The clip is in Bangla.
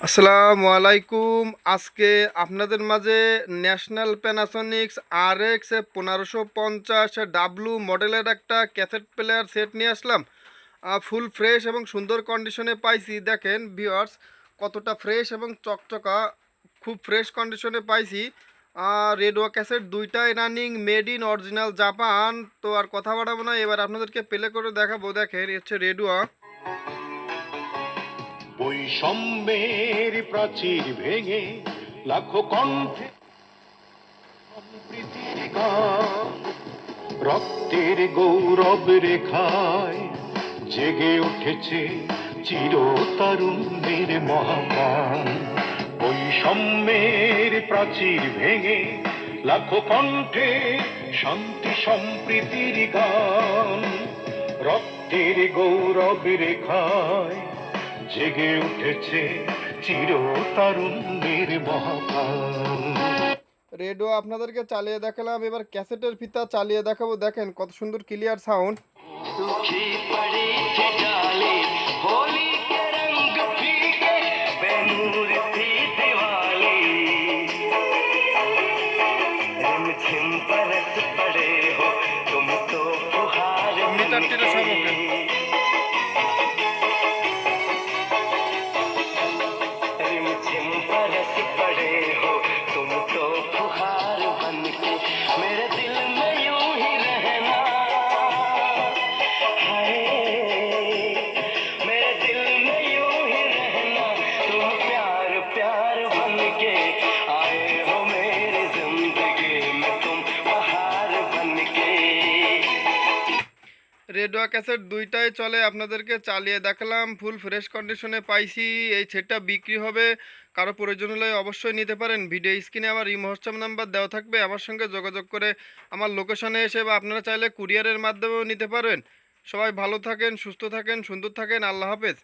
আসসালামু আলাইকুম। আজকে আপনাদের মাঝে ন্যাশনাল প্যানাসোনিক্স RX 1550 ডাব্লু মডেলের একটা ক্যাসেট প্লেয়ার সেট নিয়ে আসলাম। ফুল ফ্রেশ এবং সুন্দর কন্ডিশনে পাইছি। দেখেন ভিউয়ার্স, কতটা ফ্রেশ এবং চকচকা, খুব ফ্রেশ কন্ডিশনে পাইছি। রেডিও ক্যাসেট দুইটাই running, made in original Japan. তো আর কথা বাড়াবো না, এবার আপনাদেরকে প্লে করে দেখাবো। দেখেন, এই হচ্ছে রেডিও। বৈষম্যের প্রাচীর ভেঙে লাখো কণ্ঠে সম্প্রীতির গান, রক্তের গৌরব রেখায় জেগে উঠেছে চিরতারুণ্যের মহামান। বৈষম্যের প্রাচীর ভেঙে লাখো কণ্ঠে শান্তি সম্প্রীতির গান, রক্তের গৌরব রেখায় জেগে উঠেছে চিরতারুণ্যের মহাকাল। রেডিও আপনাদেরকে চালিয়ে দেখালাম, এবার ক্যাসেটের ফিতা চালিয়ে দেখাবো। দেখেন কত সুন্দর ক্লিয়ার সাউন্ড। सूखी पड़ी थी डाली, होली के रंग फीके, बेनूर थी दिवाली, रिमझिम बरस पड़े हो तुम तो फुहार মিটারটির बनके, সম্মুখে रिमझिम बरस पड़े हो तुम तो फुहार बनके, मेरे दिल में यूं ही रहना, हाय मेरे दिल में यूं ही रहना, तुम प्यार प्यार बनके आए हो मेरी जिंदगी में, तुम बहार बनके। রেডিও ক্যাসেট দুইটাই চলে, আপনাদেরকে চালিয়ে দেখালাম। ফুল ফ্রেশ কন্ডিশনে পাইছি। এই সেটটা বিক্রি হবে, কারো প্রয়োজন হলে অবশ্যই নিতে পারেন। ভিডিও স্ক্রিনে আমার ইমো হোয়াটসঅ্যাপ নাম্বার দেওয়া থাকবে, আমার সঙ্গে যোগাযোগ করে আমার লোকেশনে এসে বা আপনারা চাইলে কুরিয়ারের মাধ্যমেও নিতে পারবেন। সবাই ভালো থাকেন, সুস্থ থাকেন, সুন্দর থাকেন। আল্লাহ হাফেজ।